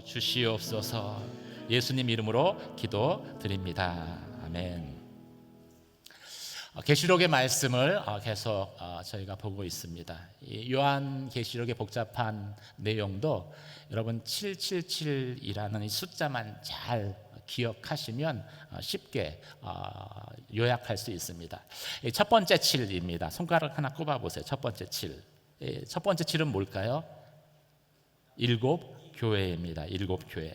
주시옵소서. 예수님 이름으로 기도드립니다. 아멘. 계시록의 말씀을 계속 저희가 보고 있습니다. 요한계시록의 복잡한 내용도 여러분 777이라는 이 숫자만 잘 기억하시면 쉽게 요약할 수 있습니다. 첫 번째 7입니다. 손가락 하나 꼽아보세요. 첫 번째 7. 첫 번째 7은 뭘까요? 일곱 교회입니다. 일곱 교회.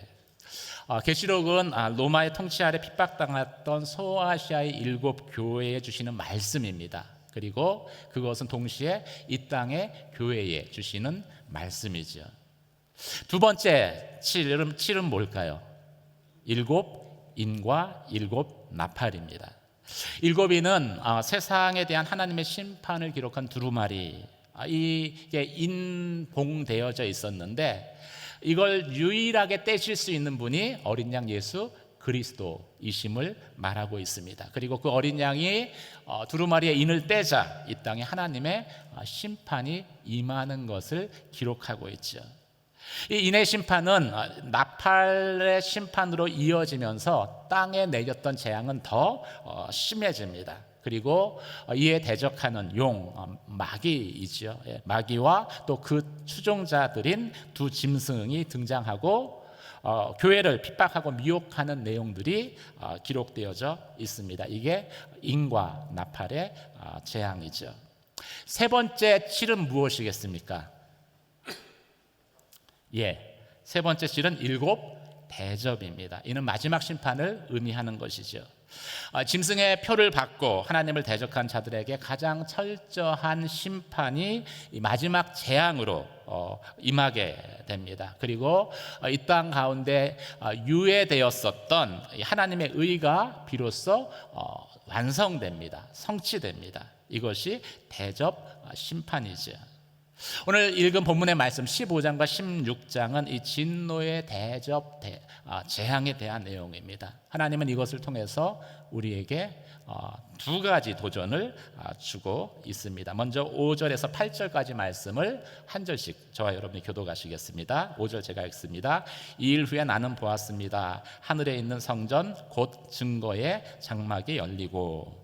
계시록은 로마의 통치 아래 핍박당했던 소아시아의 일곱 교회에 주시는 말씀입니다. 그리고 그것은 동시에 이 땅의 교회에 주시는 말씀이죠. 두 번째 7은 뭘까요? 일곱 인과 일곱 나팔입니다. 일곱인은 세상에 대한 하나님의 심판을 기록한 두루마리, 이게 인봉되어져 있었는데 이걸 유일하게 떼실 수 있는 분이 어린 양 예수 그리스도이심을 말하고 있습니다. 그리고 그 어린 양이 두루마리의 인을 떼자 이 땅에 하나님의 심판이 임하는 것을 기록하고 있죠. 이 인의 심판은 나팔의 심판으로 이어지면서 땅에 내렸던 재앙은 더 심해집니다. 그리고 이에 대적하는 용, 마귀이죠. 마귀와 또 그 추종자들인 두 짐승이 등장하고 교회를 핍박하고 미혹하는 내용들이 기록되어져 있습니다. 이게 인과 나팔의 재앙이죠. 세 번째 7은 무엇이겠습니까? 세 번째 7은 일곱 대접입니다. 이는 마지막 심판을 의미하는 것이죠. 짐승의 표를 받고 하나님을 대적한 자들에게 가장 철저한 심판이 마지막 재앙으로 임하게 됩니다. 그리고 이 땅 가운데 유예되었었던 하나님의 의가 비로소 완성됩니다. 성취됩니다. 이것이 대접 심판이죠. 오늘 읽은 본문의 말씀 15장과 16장은 이 진노의 대접 재앙에 대한 내용입니다. 하나님은 이것을 통해서 우리에게 두 가지 도전을 주고 있습니다. 먼저 5절에서 8절까지 말씀을 한 절씩 저와 여러분이 교독하시겠습니다. 5절 제가 읽습니다. 이 일 후에 나는 보았습니다. 하늘에 있는 성전 곧 증거의 장막이 열리고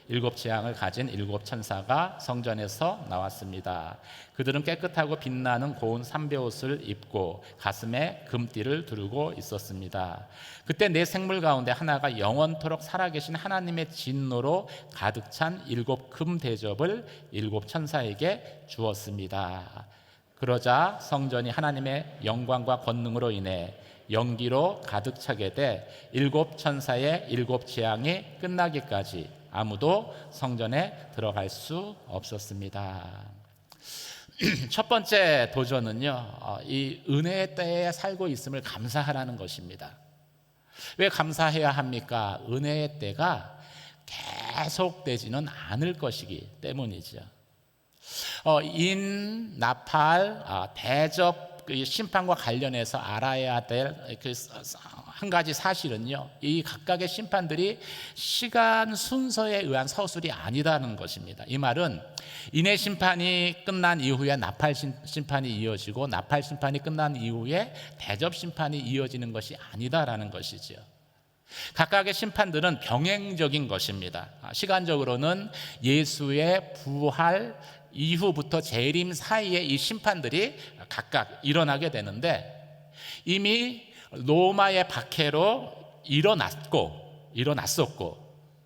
일곱 재앙을 가진 일곱 천사가 성전에서 나왔습니다. 그들은 깨끗하고 빛나는 고운 삼베옷을 입고 가슴에 금띠를 두르고 있었습니다. 그때 네 생물 가운데 하나가 영원토록 살아계신 하나님의 진노로 가득 찬 일곱 금 대접을 일곱 천사에게 주었습니다. 그러자 성전이 하나님의 영광과 권능으로 인해 연기로 가득 차게 돼 일곱 천사의 일곱 재앙이 끝나기까지 아무도 성전에 들어갈 수 없었습니다. 첫 번째 도전은요, 이 은혜의 때에 살고 있음을 감사하라는 것입니다. 왜 감사해야 합니까? 은혜의 때가 계속되지는 않을 것이기 때문이죠. 인, 나팔, 대접 심판과 관련해서 알아야 될 한 가지 사실은요, 이 각각의 심판들이 시간 순서에 의한 서술이 아니다는 것입니다. 이 말은 인의 심판이 끝난 이후에 나팔 심판이 이어지고 나팔 심판이 끝난 이후에 대접 심판이 이어지는 것이 아니다라는 것이죠. 각각의 심판들은 병행적인 것입니다. 시간적으로는 예수의 부활 이후부터 재림 사이에 이 심판들이 각각 일어나게 되는데 이미 로마의 박해로 일어났었고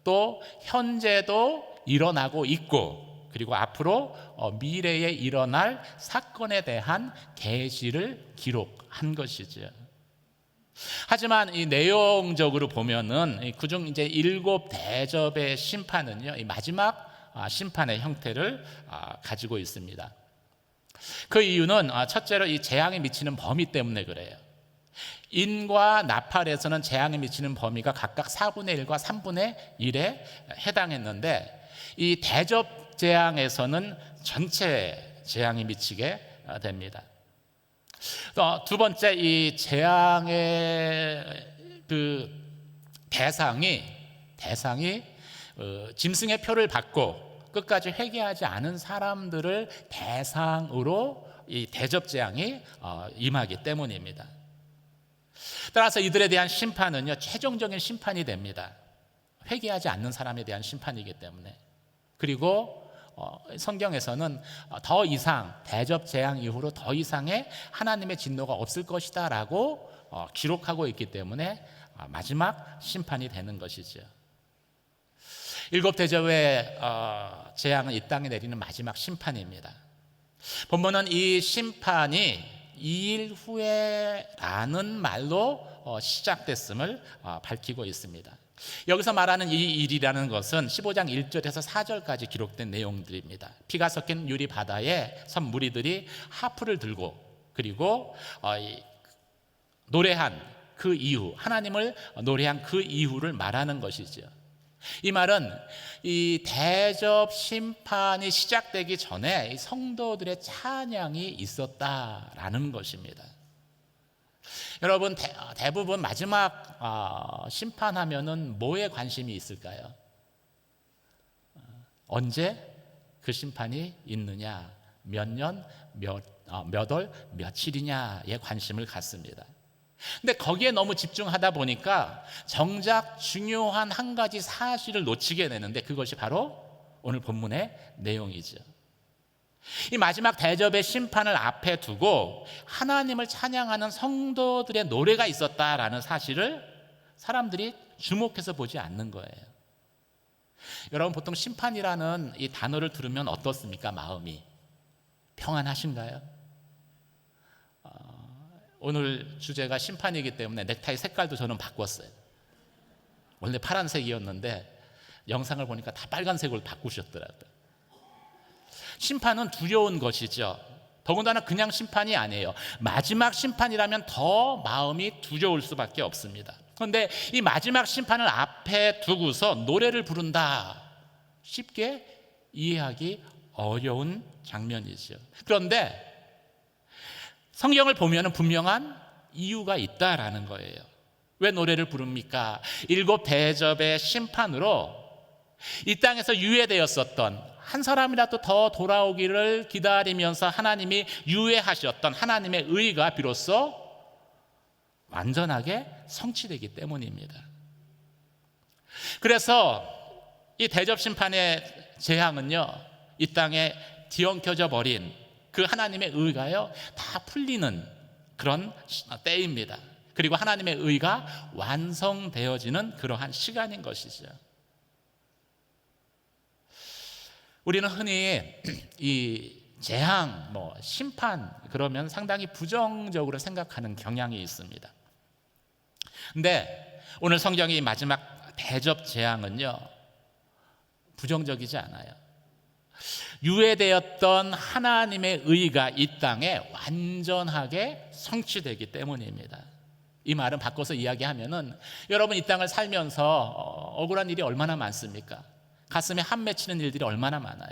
또 현재도 일어나고 있고 그리고 앞으로 미래에 일어날 사건에 대한 계시를 기록한 것이죠. 하지만 이 내용적으로 보면은 그중 이제 일곱 대접의 심판은요, 이 마지막 심판의 형태를 가지고 있습니다. 그 이유는 첫째로 이 재앙이 미치는 범위 때문에 그래요. 인과 나팔에서는 재앙이 미치는 범위가 각각 4분의 1과 3분의 1에 해당했는데 이 대접 재앙에서는 전체 재앙이 미치게 됩니다. 두 번째, 이 재앙의 그 대상이 짐승의 표를 받고 끝까지 회개하지 않은 사람들을 대상으로 이 대접 재앙이 임하기 때문입니다. 따라서 이들에 대한 심판은요, 최종적인 심판이 됩니다. 회개하지 않는 사람에 대한 심판이기 때문에. 그리고 성경에서는 더 이상 대접 재앙 이후로 더 이상의 하나님의 진노가 없을 것이다 라고 기록하고 있기 때문에 마지막 심판이 되는 것이죠. 일곱 대접의 재앙은 이 땅에 내리는 마지막 심판입니다. 본문은 이 심판이 2일 후에라는 말로 시작됐음을 밝히고 있습니다. 여기서 말하는 이 일이라는 것은 15장 1절에서 4절까지 기록된 내용들입니다. 피가 섞인 유리 바다에 선 무리들이 하프를 들고 그리고 노래한 그 이후, 하나님을 노래한 그 이후를 말하는 것이죠. 이 말은 이 대접 심판이 시작되기 전에 성도들의 찬양이 있었다라는 것입니다. 여러분, 대부분 마지막 심판하면은 뭐에 관심이 있을까요? 언제 그 심판이 있느냐, 몇 년, 몇 월, 며칠이냐에 관심을 갖습니다. 근데 거기에 너무 집중하다 보니까 정작 중요한 한 가지 사실을 놓치게 되는데 그것이 바로 오늘 본문의 내용이죠. 이 마지막 대접의 심판을 앞에 두고 하나님을 찬양하는 성도들의 노래가 있었다라는 사실을 사람들이 주목해서 보지 않는 거예요. 여러분, 보통 심판이라는 이 단어를 들으면 어떻습니까? 마음이 평안하신가요? 오늘 주제가 심판이기 때문에 넥타이 색깔도 저는 바꿨어요. 원래 파란색이었는데 영상을 보니까 다 빨간색으로 바꾸셨더라고요. 심판은 두려운 것이죠. 더군다나 그냥 심판이 아니에요. 마지막 심판이라면 더 마음이 두려울 수밖에 없습니다. 그런데 이 마지막 심판을 앞에 두고서 노래를 부른다, 쉽게 이해하기 어려운 장면이죠. 그런데 성경을 보면 분명한 이유가 있다라는 거예요. 왜 노래를 부릅니까? 일곱 대접의 심판으로 이 땅에서 유예되었었던, 한 사람이라도 더 돌아오기를 기다리면서 하나님이 유예하셨던 하나님의 의가 비로소 완전하게 성취되기 때문입니다. 그래서 이 대접 심판의 재앙은요, 이 땅에 뒤엉켜져 버린 그 하나님의 의가요, 다 풀리는 그런 때입니다. 그리고 하나님의 의가 완성되어지는 그러한 시간인 것이죠. 우리는 흔히 이 재앙, 심판 그러면 상당히 부정적으로 생각하는 경향이 있습니다. 근데 오늘 성경의 마지막 대접 재앙은요, 부정적이지 않아요. 유예되었던 하나님의 의가 이 땅에 완전하게 성취되기 때문입니다. 이 말은 바꿔서 이야기하면은 여러분, 이 땅을 살면서 억울한 일이 얼마나 많습니까? 가슴에 한 맺히는 일들이 얼마나 많아요.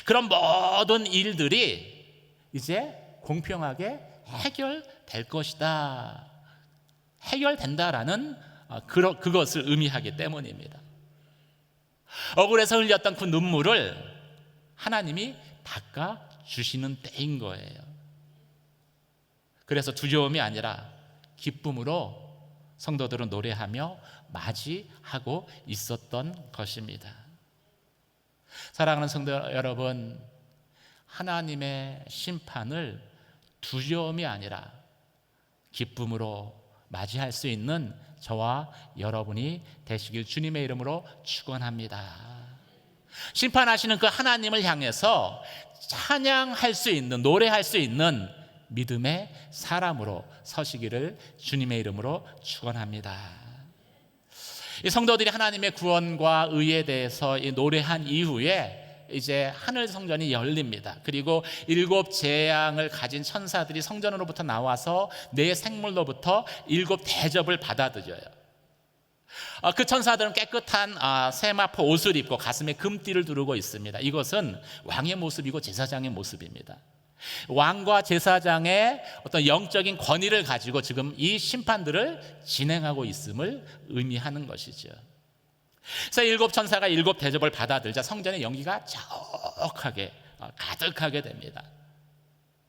그런 모든 일들이 이제 공평하게 해결될 것이다, 해결된다라는 그것을 의미하기 때문입니다. 억울해서 흘렸던 그 눈물을 하나님이 닦아주시는 때인 거예요. 그래서 두려움이 아니라 기쁨으로 성도들은 노래하며 맞이하고 있었던 것입니다. 사랑하는 성도 여러분, 하나님의 심판을 두려움이 아니라 기쁨으로 맞이할 수 있는 저와 여러분이 되시길 주님의 이름으로 축원합니다. 심판하시는 그 하나님을 향해서 찬양할 수 있는, 노래할 수 있는 믿음의 사람으로 서시기를 주님의 이름으로 축원합니다. 이 성도들이 하나님의 구원과 의에 대해서 노래한 이후에 이제 하늘 성전이 열립니다. 그리고 일곱 재앙을 가진 천사들이 성전으로부터 나와서 네 생물로부터 일곱 대접을 받아들여요. 그 천사들은 깨끗한 세마포 옷을 입고 가슴에 금띠를 두르고 있습니다. 이것은 왕의 모습이고 제사장의 모습입니다. 왕과 제사장의 어떤 영적인 권위를 가지고 지금 이 심판들을 진행하고 있음을 의미하는 것이죠. 그래서 일곱 천사가 일곱 대접을 받아들자 성전의 연기가 자욱하게 가득하게 됩니다.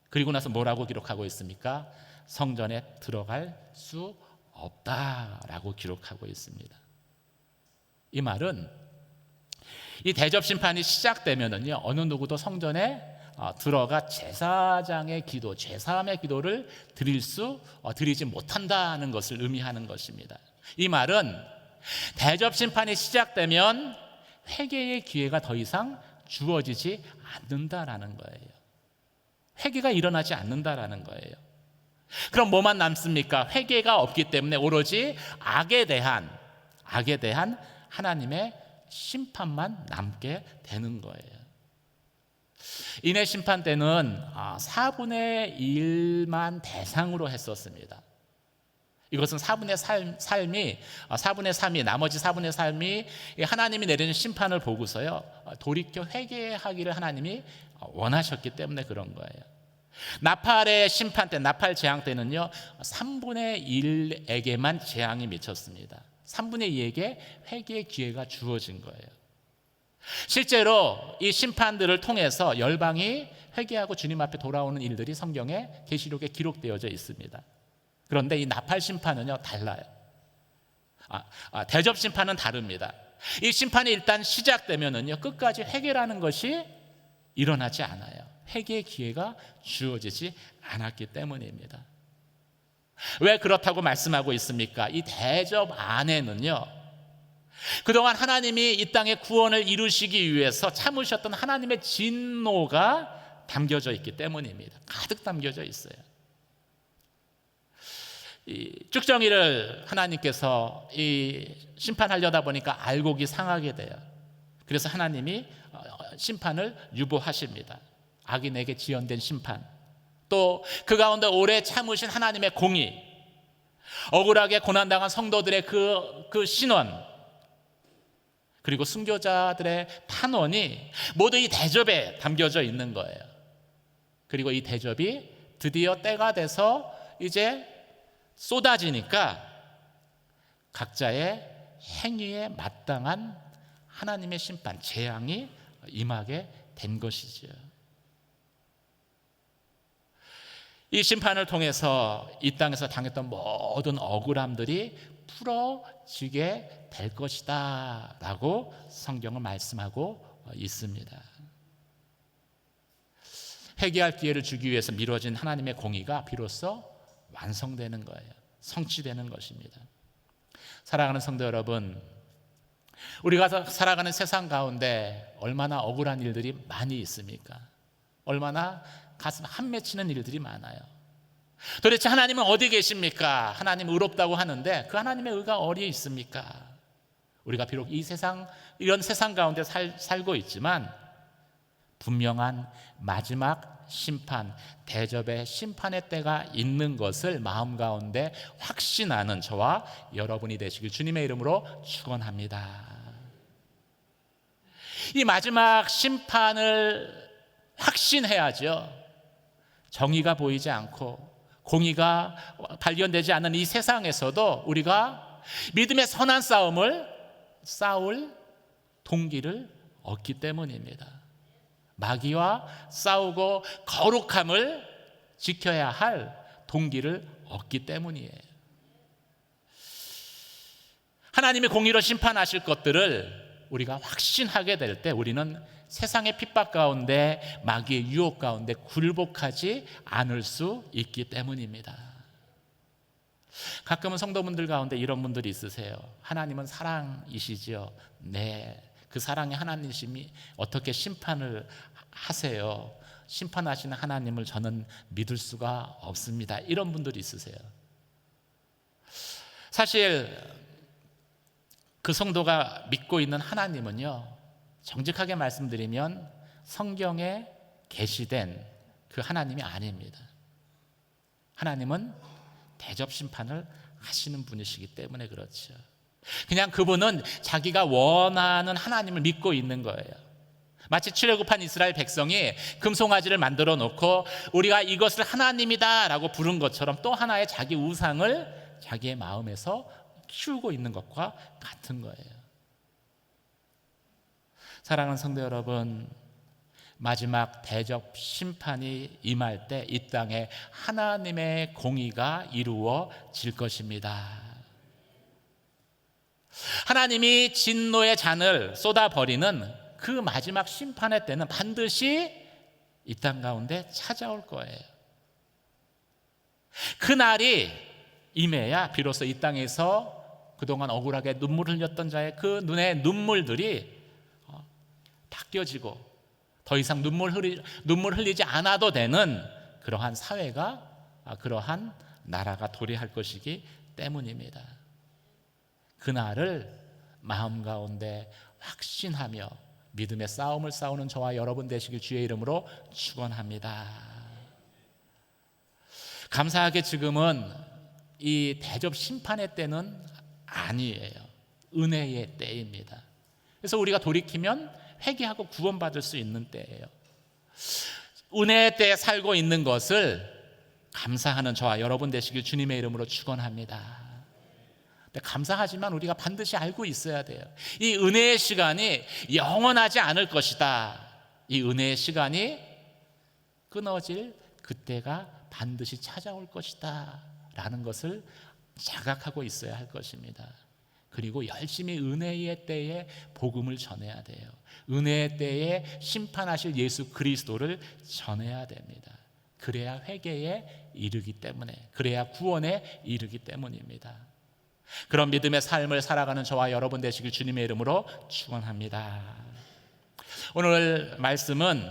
그리고 나서 뭐라고 기록하고 있습니까? 성전에 들어갈 수 없다라고 기록하고 있습니다. 이 말은 이 대접 심판이 시작되면은요, 어느 누구도 성전에 들어가 제사장의 기도, 제사함의 기도를 드리지 못한다는 것을 의미하는 것입니다. 이 말은 대접 심판이 시작되면 회개의 기회가 더 이상 주어지지 않는다라는 거예요. 회개가 일어나지 않는다라는 거예요. 그럼 뭐만 남습니까? 회개가 없기 때문에 오로지 악에 대한 하나님의 심판만 남게 되는 거예요. 인해 심판 때는 4분의 1만 대상으로 했었습니다. 이것은 4분의 3이 나머지 4분의 3이 하나님이 내리는 심판을 보고서요, 돌이켜 회개하기를 하나님이 원하셨기 때문에 그런 거예요. 나팔의 심판 때, 나팔 재앙 때는요, 3분의 1에게만 재앙이 미쳤습니다. 3분의 2에게 회개의 기회가 주어진 거예요. 실제로 이 심판들을 통해서 열방이 회개하고 주님 앞에 돌아오는 일들이 성경에 계시록에 기록되어져 있습니다. 그런데 이 나팔 심판은요, 달라요. 대접 심판은 다릅니다. 이 심판이 일단 시작되면은요, 끝까지 회개라는 것이 일어나지 않아요. 회개의 기회가 주어지지 않았기 때문입니다. 왜 그렇다고 말씀하고 있습니까? 이 대접 안에는요, 그동안 하나님이 이 땅의 구원을 이루시기 위해서 참으셨던 하나님의 진노가 담겨져 있기 때문입니다. 가득 담겨져 있어요. 이 쭉정이를 하나님께서 이 심판하려다 보니까 알곡이 상하게 돼요. 그래서 하나님이 심판을 유보하십니다. 악인에게 지연된 심판, 또 그 가운데 오래 참으신 하나님의 공의, 억울하게 고난당한 성도들의 그 신원, 그리고 순교자들의 탄원이 모두 이 대접에 담겨져 있는 거예요. 그리고 이 대접이 드디어 때가 돼서 이제 쏟아지니까 각자의 행위에 마땅한 하나님의 심판, 재앙이 임하게 된 것이죠. 이 심판을 통해서 이 땅에서 당했던 모든 억울함들이 풀어지게 될 것이다 라고 성경은 말씀하고 있습니다. 회개할 기회를 주기 위해서 미뤄진 하나님의 공의가 비로소 완성되는 거예요. 성취되는 것입니다. 사랑하는 성도 여러분, 우리가 살아가는 세상 가운데 얼마나 억울한 일들이 많이 있습니까? 얼마나 가슴 한맺히는 일들이 많아요. 도대체 하나님은 어디 계십니까? 하나님 의롭다고 하는데 그 하나님의 의가 어디에 있습니까? 우리가 비록 이런 세상 가운데 살고 있지만 분명한 마지막 심판, 대접의 심판의 때가 있는 것을 마음 가운데 확신하는 저와 여러분이 되시길 주님의 이름으로 축원합니다. 이 마지막 심판을 확신해야죠. 정의가 보이지 않고 공의가 발견되지 않는 이 세상에서도 우리가 믿음의 선한 싸움을 싸울 동기를 얻기 때문입니다. 마귀와 싸우고 거룩함을 지켜야 할 동기를 얻기 때문이에요. 하나님이 공의로 심판하실 것들을 우리가 확신하게 될 때 우리는 세상의 핍박 가운데 마귀의 유혹 가운데 굴복하지 않을 수 있기 때문입니다. 가끔은 성도분들 가운데 이런 분들이 있으세요. 하나님은 사랑이시지요. 네, 그 사랑의 하나님이심이 어떻게 심판을 하세요? 심판하시는 하나님을 저는 믿을 수가 없습니다. 이런 분들이 있으세요. 사실 그 성도가 믿고 있는 하나님은요, 정직하게 말씀드리면 성경에 계시된 그 하나님이 아닙니다. 하나님은 대접 심판을 하시는 분이시기 때문에 그렇죠. 그냥 그분은 자기가 원하는 하나님을 믿고 있는 거예요. 마치 출애굽한 이스라엘 백성이 금송아지를 만들어 놓고 우리가 이것을 하나님이다 라고 부른 것처럼 또 하나의 자기 우상을 자기의 마음에서 키우고 있는 것과 같은 거예요. 사랑하는 성도 여러분, 마지막 대접 심판이 임할 때 이 땅에 하나님의 공의가 이루어질 것입니다. 하나님이 진노의 잔을 쏟아버리는 그 마지막 심판의 때는 반드시 이 땅 가운데 찾아올 거예요. 그날이 임해야 비로소 이 땅에서 그동안 억울하게 눈물을 흘렸던 자의 그 눈의 눈물들이 닦여지고 더 이상 눈물 흘리지 않아도 되는 그러한 사회가, 그러한 나라가 도래할 것이기 때문입니다. 그날을 마음 가운데 확신하며 믿음의 싸움을 싸우는 저와 여러분 되시길 주의 이름으로 축원합니다. 감사하게 지금은 이 대접 심판의 때는 아니에요. 은혜의 때입니다. 그래서 우리가 돌이키면 회개하고 구원받을 수 있는 때예요. 은혜의 때에 살고 있는 것을 감사하는 저와 여러분 되시길 주님의 이름으로 축원합니다. 감사하지만 우리가 반드시 알고 있어야 돼요. 이 은혜의 시간이 영원하지 않을 것이다. 이 은혜의 시간이 끊어질 그때가 반드시 찾아올 것이다 라는 것을 자각하고 있어야 할 것입니다. 그리고 열심히 은혜의 때에 복음을 전해야 돼요. 은혜의 때에 심판하실 예수 그리스도를 전해야 됩니다. 그래야 회개에 이르기 때문에, 그래야 구원에 이르기 때문입니다. 그런 믿음의 삶을 살아가는 저와 여러분 되시길 주님의 이름으로 축원합니다. 오늘 말씀은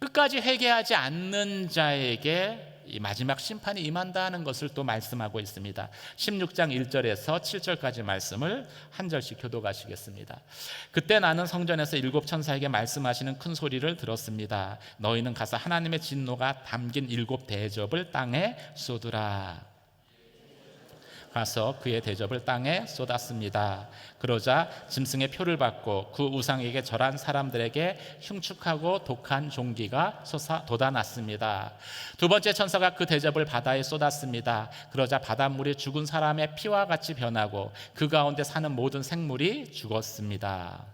끝까지 회개하지 않는 자에게 이 마지막 심판이 임한다는 것을 또 말씀하고 있습니다. 16장 1절에서 7절까지 말씀을 한 절씩 교독하시겠습니다. 그때 나는 성전에서 일곱 천사에게 말씀하시는 큰 소리를 들었습니다. 너희는 가서 하나님의 진노가 담긴 일곱 대접을 땅에 쏟으라. 가서 그의 대접을 땅에 쏟았습니다. 그러자 짐승의 표를 받고 그 우상에게 절한 사람들에게 흉측하고 독한 종기가 돋아났습니다. 두 번째 천사가 그 대접을 바다에 쏟았습니다. 그러자 바닷물이 죽은 사람의 피와 같이 변하고 그 가운데 사는 모든 생물이 죽었습니다.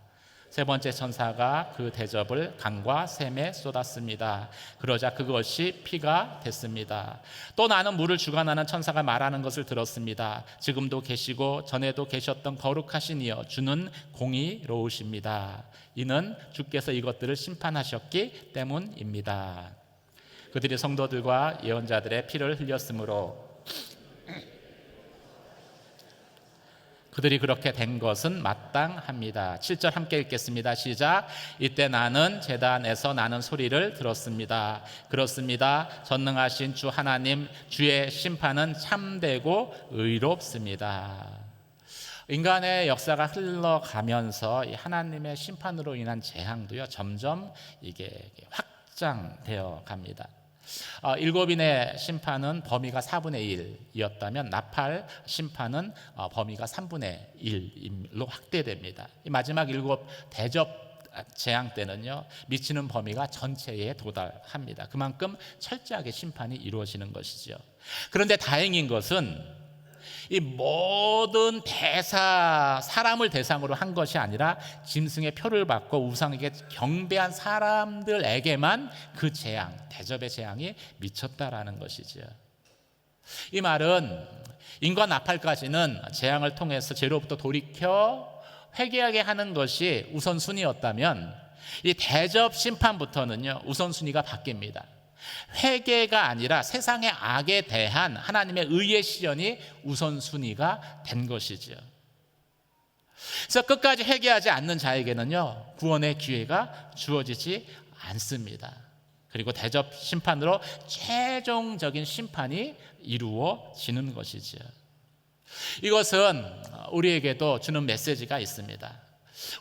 세 번째 천사가 그 대접을 강과 샘에 쏟았습니다. 그러자 그것이 피가 됐습니다. 또 나는 물을 주관하는 천사가 말하는 것을 들었습니다. 지금도 계시고 전에도 계셨던 거룩하신 이여 주는 공의로우십니다. 이는 주께서 이것들을 심판하셨기 때문입니다. 그들이 성도들과 예언자들의 피를 흘렸으므로 그들이 그렇게 된 것은 마땅합니다. 7절 함께 읽겠습니다. 시작. 이때 나는 제단에서 나는 소리를 들었습니다. 그렇습니다. 전능하신 주 하나님, 주의 심판은 참되고 의롭습니다. 인간의 역사가 흘러가면서 하나님의 심판으로 인한 재앙도요 점점 이게 확장되어 갑니다. 일곱인의 심판은 범위가 4분의 1이었다면 나팔 심판은 범위가 3분의 1로 확대됩니다. 이 마지막 일곱 대접 재앙 때는요 미치는 범위가 전체에 도달합니다. 그만큼 철저하게 심판이 이루어지는 것이죠. 그런데 다행인 것은 이 모든 사람을 대상으로 한 것이 아니라 짐승의 표를 받고 우상에게 경배한 사람들에게만 그 재앙, 대접의 재앙이 미쳤다라는 것이죠. 이 말은 인과 나팔까지는 재앙을 통해서 죄로부터 돌이켜 회개하게 하는 것이 우선순위였다면 이 대접 심판부터는요 우선순위가 바뀝니다. 회개가 아니라 세상의 악에 대한 하나님의 의의 시련이 우선순위가 된 것이죠. 그래서 끝까지 회개하지 않는 자에게는요 구원의 기회가 주어지지 않습니다. 그리고 대접 심판으로 최종적인 심판이 이루어지는 것이죠. 이것은 우리에게도 주는 메시지가 있습니다.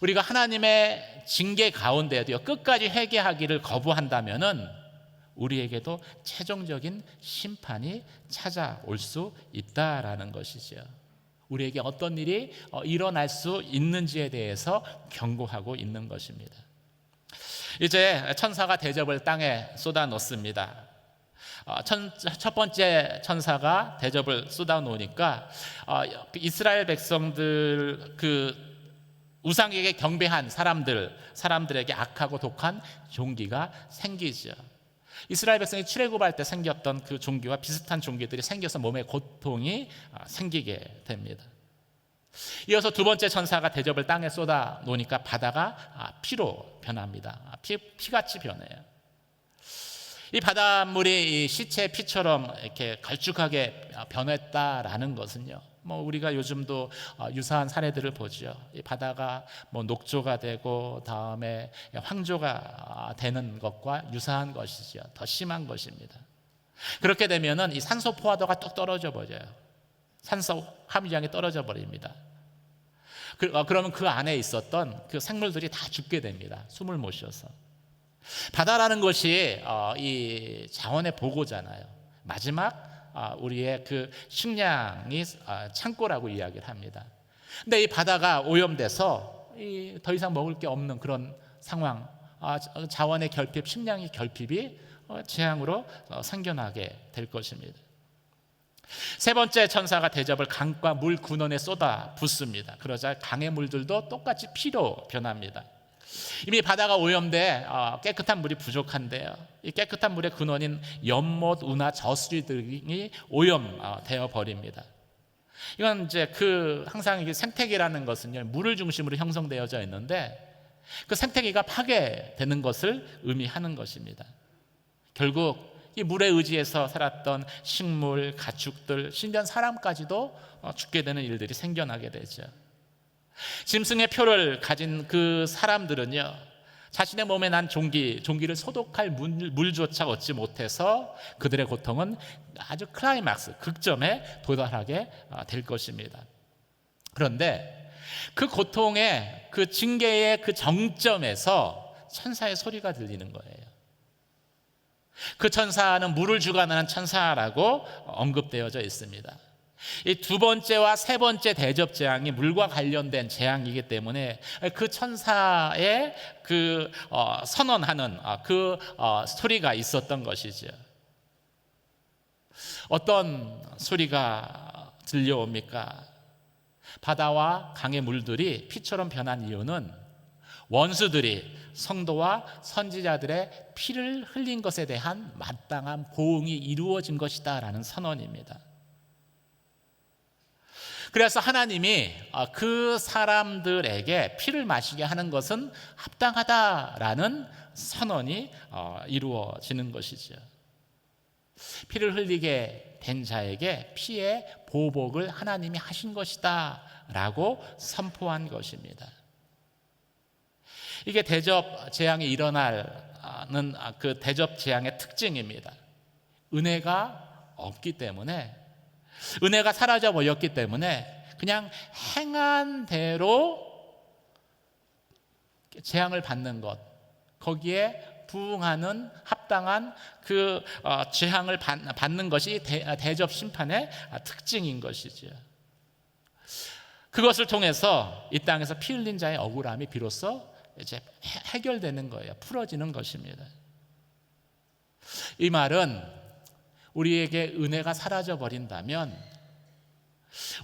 우리가 하나님의 징계 가운데에도 끝까지 회개하기를 거부한다면은 우리에게도 최종적인 심판이 찾아올 수 있다라는 것이죠. 우리에게 어떤 일이 일어날 수 있는지에 대해서 경고하고 있는 것입니다. 이제 천사가 대접을 땅에 쏟아 놓습니다. 첫 번째 천사가 대접을 쏟아 놓으니까 이스라엘 백성들 우상에게 경배한 사람들에게 악하고 독한 종기가 생기죠. 이스라엘 백성이 출애굽할 때 생겼던 그 종기와 비슷한 종기들이 생겨서 몸에 고통이 생기게 됩니다. 이어서 두 번째 천사가 대접을 땅에 쏟아 놓으니까 바다가 피로 변합니다. 피같이 변해요. 이 바닷물이 이 시체의 피처럼 이렇게 걸쭉하게 변했다라는 것은요, 우리가 요즘도 유사한 사례들을 보죠. 이 바다가 녹조가 되고 다음에 황조가 되는 것과 유사한 것이죠. 더 심한 것입니다. 그렇게 되면은 이 산소 포화도가 뚝 떨어져 버려요. 산소 함유량이 떨어져 버립니다. 그러면 그 안에 있었던 그 생물들이 다 죽게 됩니다. 숨을 못 쉬어서. 바다라는 것이 이 자원의 보고잖아요. 마지막 우리의 그 식량이 창고라고 이야기를 합니다. 근데 이 바다가 오염돼서 더 이상 먹을 게 없는 그런 상황, 자원의 결핍, 식량의 결핍이 재앙으로 생겨나게 될 것입니다. 세 번째 천사가 대접을 강과 물 근원에 쏟아 붓습니다. 그러자 강의 물들도 똑같이 피로 변합니다. 이미 바다가 오염돼 깨끗한 물이 부족한데요, 이 깨끗한 물의 근원인 연못, 운하, 저수지 등이 오염되어 버립니다. 이건 이제 항상 이게 생태계라는 것은요, 물을 중심으로 형성되어져 있는데 그 생태계가 파괴되는 것을 의미하는 것입니다. 결국 이 물에 의지해서 살았던 식물, 가축들, 심지어 사람까지도 죽게 되는 일들이 생겨나게 되죠. 짐승의 표를 가진 그 사람들은요, 자신의 몸에 난 종기를 소독할 물조차 얻지 못해서 그들의 고통은 아주 클라이막스, 극점에 도달하게 될 것입니다. 그런데 그 고통의 그 징계의 그 정점에서 천사의 소리가 들리는 거예요. 그 천사는 물을 주관하는 천사라고 언급되어져 있습니다. 이 두 번째와 세 번째 대접 재앙이 물과 관련된 재앙이기 때문에 그 천사의 그 선언하는 그 소리가 있었던 것이죠. 어떤 소리가 들려옵니까? 바다와 강의 물들이 피처럼 변한 이유는 원수들이 성도와 선지자들의 피를 흘린 것에 대한 마땅한 보응이 이루어진 것이다 라는 선언입니다. 그래서 하나님이 그 사람들에게 피를 마시게 하는 것은 합당하다라는 선언이 이루어지는 것이죠. 피를 흘리게 된 자에게 피의 보복을 하나님이 하신 것이다 라고 선포한 것입니다. 이게 대접 재앙이 일어나는 그 대접 재앙의 특징입니다. 은혜가 없기 때문에, 은혜가 사라져 버렸기 때문에 그냥 행한 대로 재앙을 받는 것, 거기에 부응하는 합당한 그 재앙을 받는 것이 대접 심판의 특징인 것이죠. 그것을 통해서 이 땅에서 피 흘린 자의 억울함이 비로소 이제 해결되는 거예요. 풀어지는 것입니다. 이 말은 우리에게 은혜가 사라져 버린다면,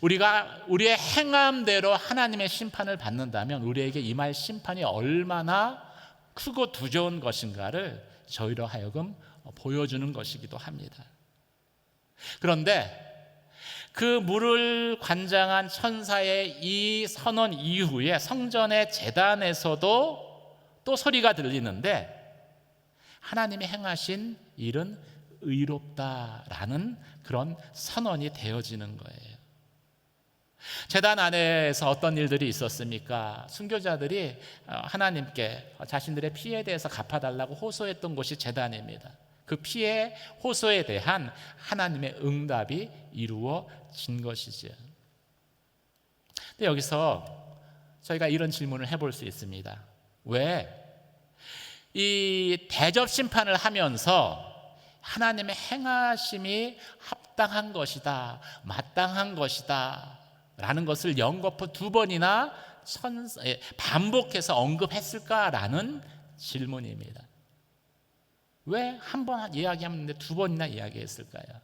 우리가 우리의 행함대로 하나님의 심판을 받는다면 우리에게 임할 심판이 얼마나 크고 두려운 것인가를 저희로 하여금 보여주는 것이기도 합니다. 그런데 그 물을 관장한 천사의 이 선언 이후에 성전의 제단에서도 또 소리가 들리는데, 하나님이 행하신 일은 의롭다라는 그런 선언이 되어지는 거예요. 제단 안에서 어떤 일들이 있었습니까? 순교자들이 하나님께 자신들의 피에 대해서 갚아달라고 호소했던 곳이 제단입니다. 그 피의 호소에 대한 하나님의 응답이 이루어진 것이죠. 근데 여기서 저희가 이런 질문을 해볼 수 있습니다. 왜 이 대접 심판을 하면서 하나님의 행하심이 합당한 것이다, 마땅한 것이다 라는 것을 연거푸 두 번이나 반복해서 언급했을까라는 질문입니다. 왜 한 번 이야기하는데 두 번이나 이야기했을까요?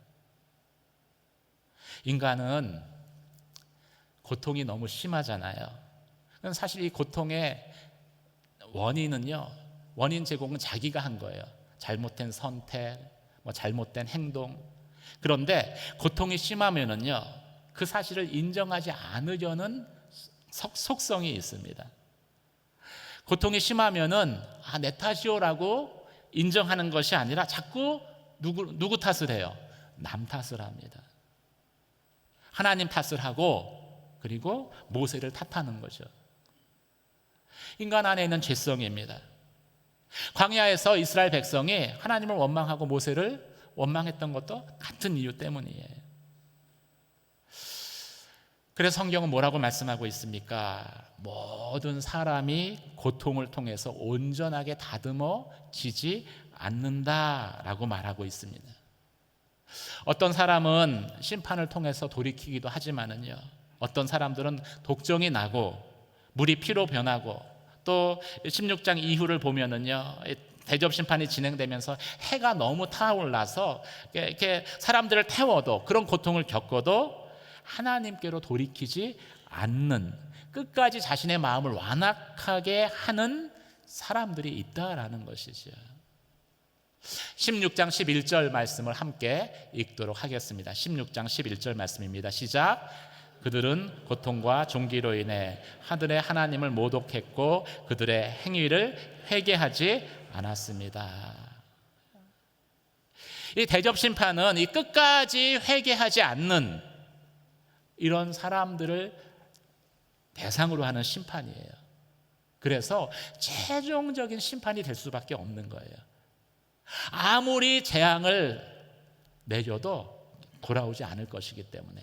인간은 고통이 너무 심하잖아요. 사실 이 고통의 원인은요, 원인 제공은 자기가 한 거예요. 잘못된 선택, 잘못된 행동. 그런데 고통이 심하면은요, 그 사실을 인정하지 않으려는 속성이 있습니다. 고통이 심하면은 내 탓이오라고 인정하는 것이 아니라 자꾸 누구 탓을 해요? 남 탓을 합니다. 하나님 탓을 하고, 그리고 모세를 탓하는 거죠. 인간 안에 있는 죄성입니다. 광야에서 이스라엘 백성이 하나님을 원망하고 모세를 원망했던 것도 같은 이유 때문이에요. 그래서 성경은 뭐라고 말씀하고 있습니까? 모든 사람이 고통을 통해서 온전하게 다듬어지지 않는다라고 말하고 있습니다. 어떤 사람은 심판을 통해서 돌이키기도 하지만은요, 어떤 사람들은 독정이 나고 물이 피로 변하고, 또 16장 이후를 보면은요, 대접 심판이 진행되면서 해가 너무 타올라서 이렇게 사람들을 태워도, 그런 고통을 겪어도 하나님께로 돌이키지 않는, 끝까지 자신의 마음을 완악하게 하는 사람들이 있다라는 것이죠. 16장 11절 말씀을 함께 읽도록 하겠습니다. 16장 11절 말씀입니다. 시작. 그들은 고통과 종기로 인해 하늘의 하나님을 모독했고 그들의 행위를 회개하지 않았습니다. 이 대접 심판은 이 끝까지 회개하지 않는 이런 사람들을 대상으로 하는 심판이에요. 그래서 최종적인 심판이 될 수밖에 없는 거예요. 아무리 재앙을 내려도 돌아오지 않을 것이기 때문에,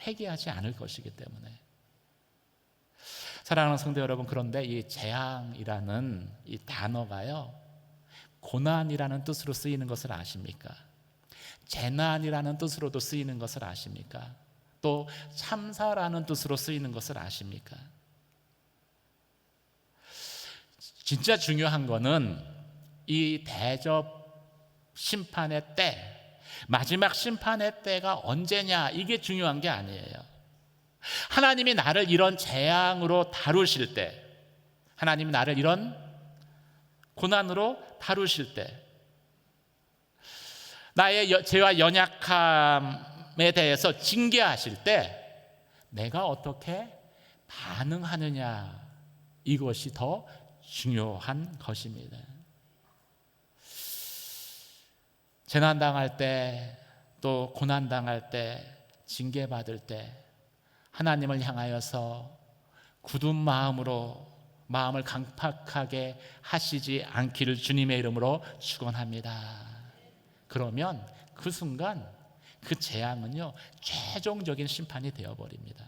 회개하지 않을 것이기 때문에. 사랑하는 성도 여러분, 그런데 이 재앙이라는 이 단어가요, 고난이라는 뜻으로 쓰이는 것을 아십니까? 재난이라는 뜻으로도 쓰이는 것을 아십니까? 또 참사라는 뜻으로 쓰이는 것을 아십니까? 진짜 중요한 거는 이 대접 심판의 때, 마지막 심판의 때가 언제냐, 이게 중요한 게 아니에요. 하나님이 나를 이런 재앙으로 다루실 때, 하나님이 나를 이런 고난으로 다루실 때, 나의 죄와 연약함에 대해서 징계하실 때 내가 어떻게 반응하느냐, 이것이 더 중요한 것입니다. 재난당할 때, 또 고난당할 때, 징계받을 때 하나님을 향하여서 굳은 마음으로 마음을 강팍하게 하시지 않기를 주님의 이름으로 축원합니다. 그러면 그 순간 그 재앙은요, 최종적인 심판이 되어버립니다.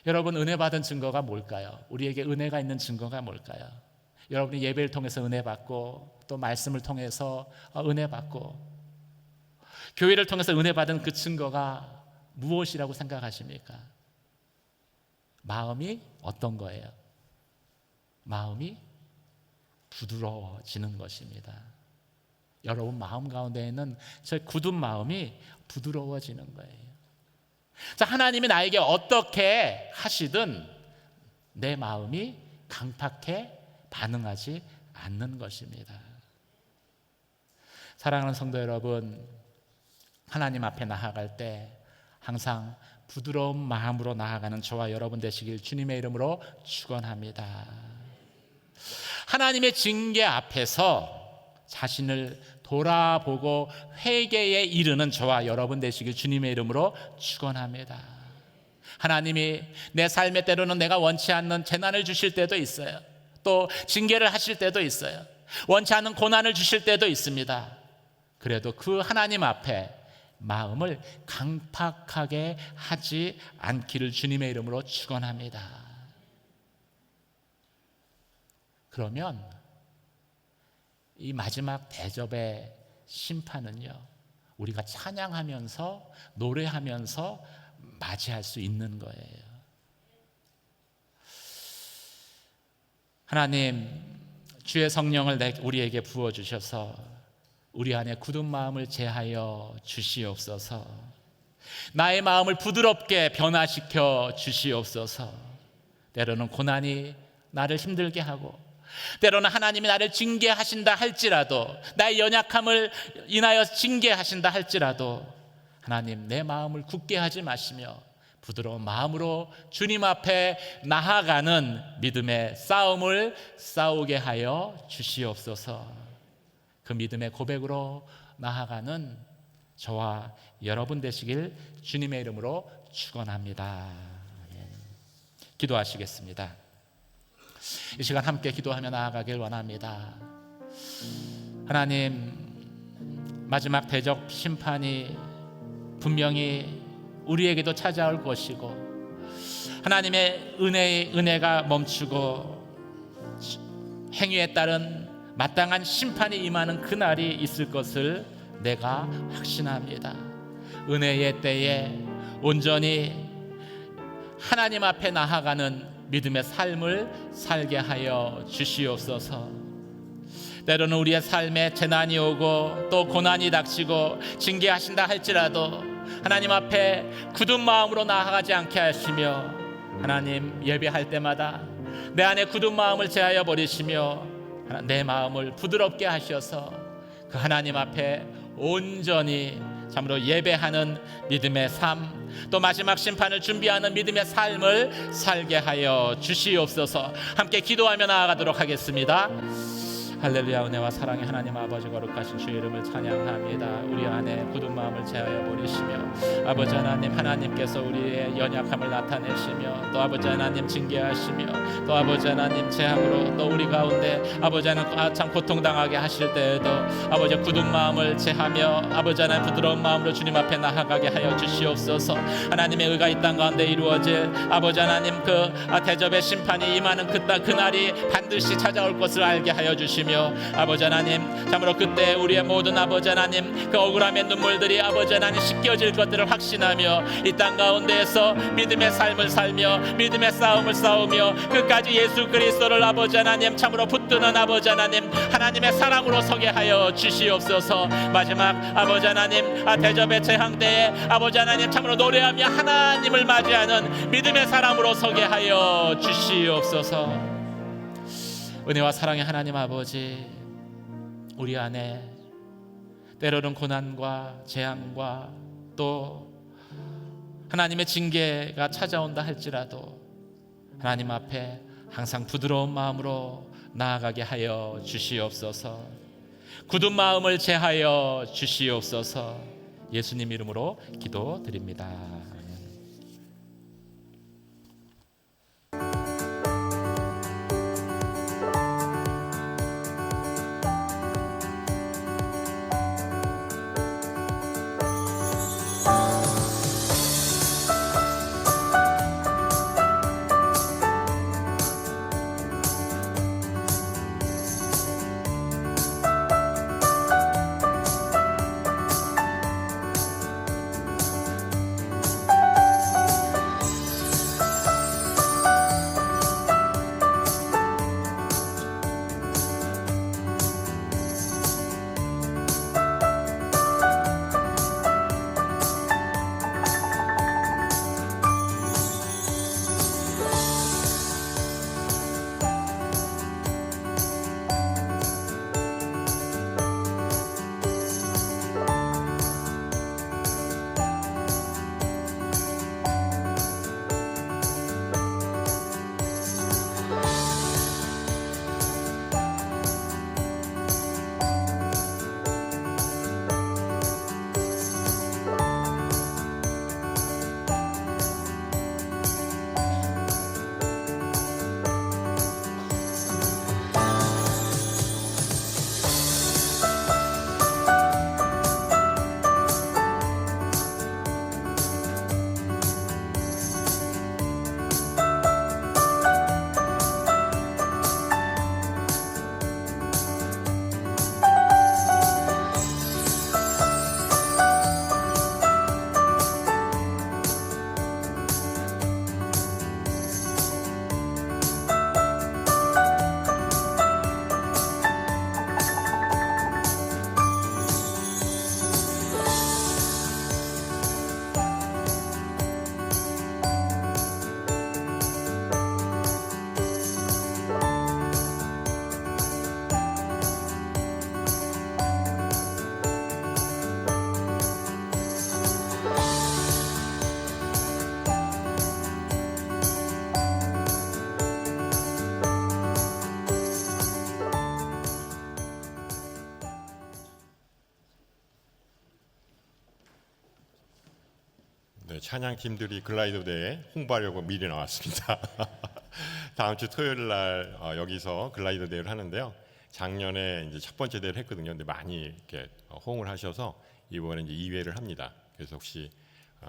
여러분, 은혜 받은 증거가 뭘까요? 우리에게 은혜가 있는 증거가 뭘까요? 여러분이 예배를 통해서 은혜 받고, 또 말씀을 통해서 은혜 받고, 교회를 통해서 은혜 받은 그 증거가 무엇이라고 생각하십니까? 마음이 어떤 거예요? 마음이 부드러워지는 것입니다. 여러분 마음 가운데에는 저 굳은 마음이 부드러워지는 거예요. 자, 하나님이 나에게 어떻게 하시든 내 마음이 강팍해 반응하지 않는 것입니다. 사랑하는 성도 여러분, 하나님 앞에 나아갈 때 항상 부드러운 마음으로 나아가는 저와 여러분 되시길 주님의 이름으로 축원합니다. 하나님의 징계 앞에서 자신을 돌아보고 회개에 이르는 저와 여러분 되시길 주님의 이름으로 축원합니다. 하나님이 내 삶의 때로는 내가 원치 않는 재난을 주실 때도 있어요. 또 징계를 하실 때도 있어요. 원치 않는 고난을 주실 때도 있습니다. 그래도 그 하나님 앞에 마음을 강팍하게 하지 않기를 주님의 이름으로 축원합니다. 그러면 이 마지막 대접의 심판은요, 우리가 찬양하면서 노래하면서 맞이할 수 있는 거예요. 하나님, 주의 성령을 우리에게 부어주셔서 우리 안에 굳은 마음을 제하여 주시옵소서. 나의 마음을 부드럽게 변화시켜 주시옵소서. 때로는 고난이 나를 힘들게 하고, 때로는 하나님이 나를 징계하신다 할지라도, 나의 연약함을 인하여 징계하신다 할지라도 하나님, 내 마음을 굳게 하지 마시며 부드러운 마음으로 주님 앞에 나아가는 믿음의 싸움을 싸우게 하여 주시옵소서. 그 믿음의 고백으로 나아가는 저와 여러분 되시길 주님의 이름으로 축원합니다. 기도하시겠습니다. 이 시간 함께 기도하며 나아가길 원합니다. 하나님, 마지막 대적 심판이 분명히 우리에게도 찾아올 것이고, 하나님의 은혜가 멈추고 행위에 따른 마땅한 심판이 임하는 그날이 있을 것을 내가 확신합니다. 은혜의 때에 온전히 하나님 앞에 나아가는 믿음의 삶을 살게 하여 주시옵소서. 때로는 우리의 삶에 재난이 오고 또 고난이 닥치고 징계하신다 할지라도 하나님 앞에 굳은 마음으로 나아가지 않게 하시며, 하나님, 예배할 때마다 내 안에 굳은 마음을 제하여 버리시며 내 마음을 부드럽게 하셔서 그 하나님 앞에 온전히 참으로 예배하는 믿음의 삶, 또 마지막 심판을 준비하는 믿음의 삶을 살게 하여 주시옵소서. 함께 기도하며 나아가도록 하겠습니다. 할렐루야. 은혜와 사랑의 하나님 아버지, 거룩하신 주의 이름을 찬양합니다. 우리 안에 굳은 마음을 제하여 버리시며 아버지 하나님, 하나님께서 우리의 연약함을 나타내시며 또 아버지 하나님 징계하시며 또 아버지 하나님 재앙으로 또 우리 가운데 아버지 하나님 참 고통당하게 하실 때에도 아버지 굳은 마음을 제하며 아버지 하나님 부드러운 마음으로 주님 앞에 나아가게 하여 주시옵소서. 하나님의 의가 이 땅 가운데 이루어질 아버지 하나님 그 대접의 심판이 임하는 그날이 반드시 찾아올 것을 알게 하여 주시며 아버지 하나님, 참으로 그때 우리의 모든 아버지 하나님 그 억울함의 눈물들이 아버지 하나님 씻겨질 것들을 확신하며 이 땅 가운데에서 믿음의 삶을 살며 믿음의 싸움을 싸우며 끝까지 예수 그리스도를 아버지 하나님 참으로 붙드는 아버지 하나님, 하나님의 사람으로 서게 하여 주시옵소서. 마지막 아버지 하나님 대접의 재앙 때에 아버지 하나님 참으로 노래하며 하나님을 맞이하는 믿음의 사람으로 서게 하여 주시옵소서. 은혜와 사랑의 하나님 아버지, 우리 안에 때로는 고난과 재앙과 또 하나님의 징계가 찾아온다 할지라도 하나님 앞에 항상 부드러운 마음으로 나아가게 하여 주시옵소서. 굳은 마음을 제하여 주시옵소서. 예수님 이름으로 기도드립니다. 네, 찬양팀들이 글라이더 대회 홍보하려고 미리 나왔습니다. 다음 주 토요일 날 여기서 글라이더 대회를 하는데요. 작년에 이제 첫 번째 대회를 했거든요. 근데 많이 이렇게 호응을 하셔서 이번에 이제 2회를 합니다. 그래서 혹시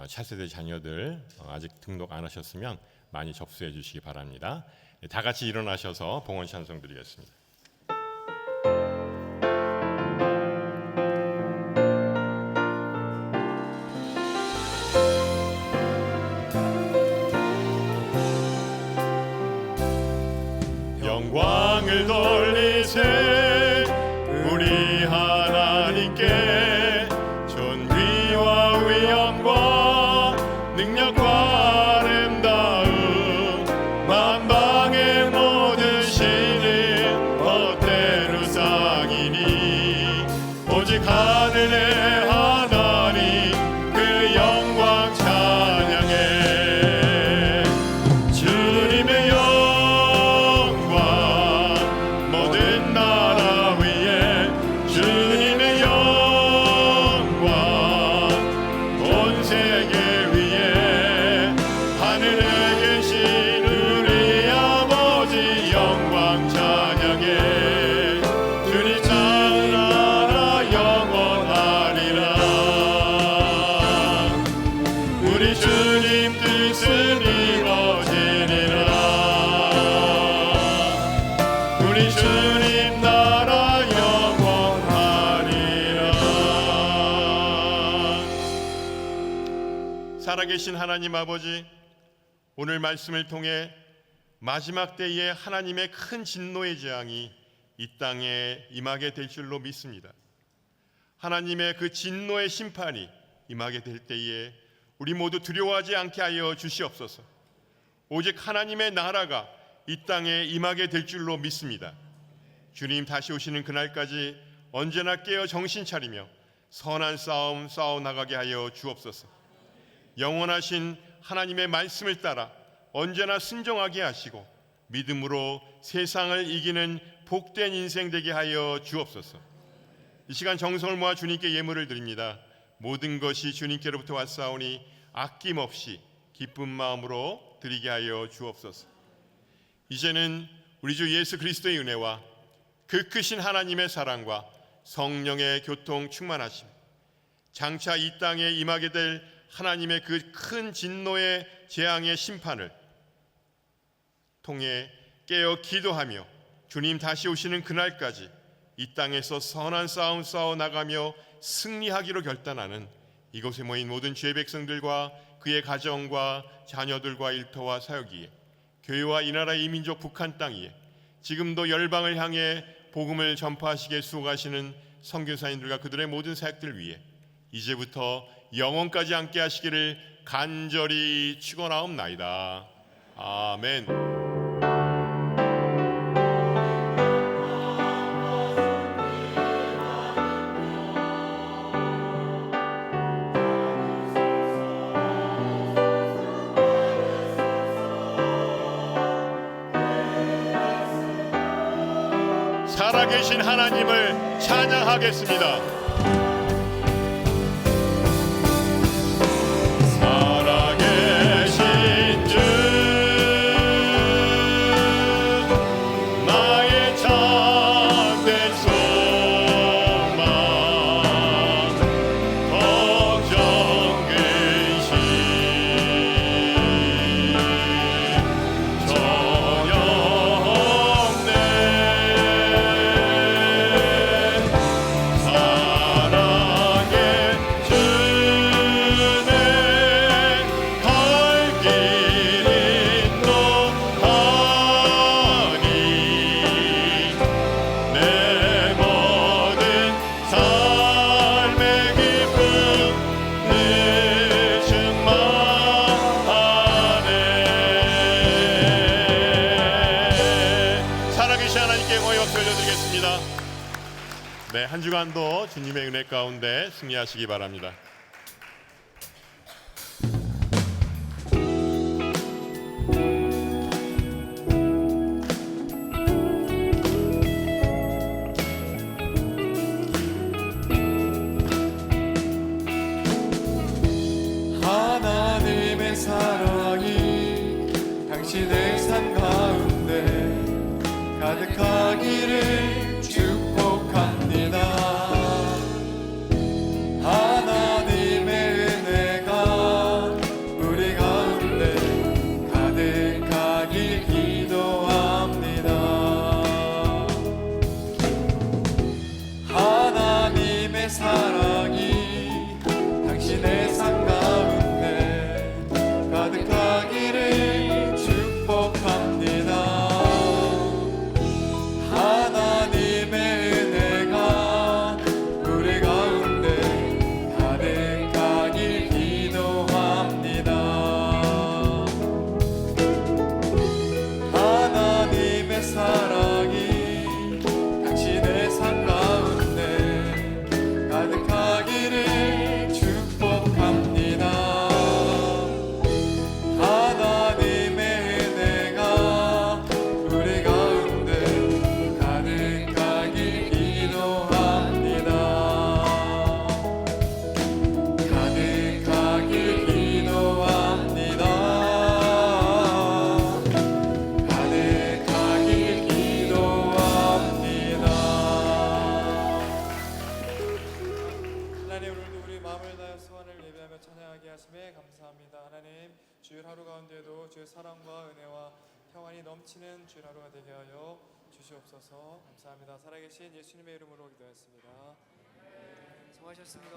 차세대 자녀들 아직 등록 안 하셨으면 많이 접수해 주시기 바랍니다. 네, 다 같이 일어나셔서 봉헌 찬송 드리겠습니다. 영광을 돌리세 우리 하나님께 존귀와 위엄과 능력과 아름다움 만방의 모든 신은 헛되루 쌍이니 오직 하늘의 하나님 그 영광 찬양해 주님의 모든 나라 위에 주님의 영광 온 세계 위에 하늘에 계신 우리 아버지 영광 찬양해 주님 나라 영원하리라 우리 주님 뜻은 이루어지리라 우리 주님 나라 영원하리라. 살아계신 하나님 아버지, 오늘 말씀을 통해 마지막 때에 하나님의 큰 진노의 재앙이 이 땅에 임하게 될 줄로 믿습니다. 하나님의 그 진노의 심판이 임하게 될 때에 우리 모두 두려워하지 않게 하여 주시옵소서. 오직 하나님의 나라가 이 땅에 임하게 될 줄로 믿습니다. 주님 다시 오시는 그날까지 언제나 깨어 정신 차리며 선한 싸움 싸워 나가게 하여 주옵소서. 영원하신 하나님의 말씀을 따라 언제나 순종하게 하시고 믿음으로 세상을 이기는 복된 인생 되게 하여 주옵소서. 이 시간 정성을 모아 주님께 예물을 드립니다. 모든 것이 주님께로부터 왔사오니 아낌없이 기쁜 마음으로 드리게 하여 주옵소서. 이제는 우리 주 예수 그리스도의 은혜와 그 크신 하나님의 사랑과 성령의 교통 충만하심, 장차 이 땅에 임하게 될 하나님의 그 큰 진노의 재앙의 심판을 통해 깨어 기도하며 주님 다시 오시는 그날까지 이 땅에서 선한 싸움 싸워 나가며 승리하기로 결단하는 이곳에 모인 모든 주의 백성들과 그의 가정과 자녀들과 일터와 사역이에 교회와 이 나라 이 민족 북한 땅이에 지금도 열방을 향해 복음을 전파하시기에 수고하시는 선교사님들과 그들의 모든 사역들 위해 이제부터 영원까지 함께 하시기를 간절히 축원하옵나이다. 아멘. 살아계신 하나님을 찬양하겠습니다. 살아계신 주 나의 참된 소망 걱정 근심 전혀 없네. 네, 한 주간도 주님의 은혜 가운데 승리하시기 바랍니다. 하나님 하나님의 사랑이 당신의 삶 가운데 가득하기를 축복합니다. 하나님의 은혜가 우리 가운데 가득하길 기도합니다. 하나님의 사랑이 당신의 삶 가운데 가득하기를 축복합니다. 하나님의 은혜가 우리 가운데 가득하길 기도합니다. 하나님의 사랑이 당신의 삶 가운데 가득하기를 축복합니다. 하나님의 은혜가 우리 가운데 가득하길 기도합니다. 가득하길 기도합니다. 가득하길 기도합니다. 하나님, 오늘도 우리 마음을 다해 소원을 예배하며 찬양하게 하심에 감사합니다. 하나님, 주일 하루 가운데에도 주의 사랑과 은혜와 평안이 넘치는 주일 하루가 되게 하여 주시옵소서. 감사합니다. 살아계신 예수님의 이름으로 기도했습니다. 수고하셨습니다.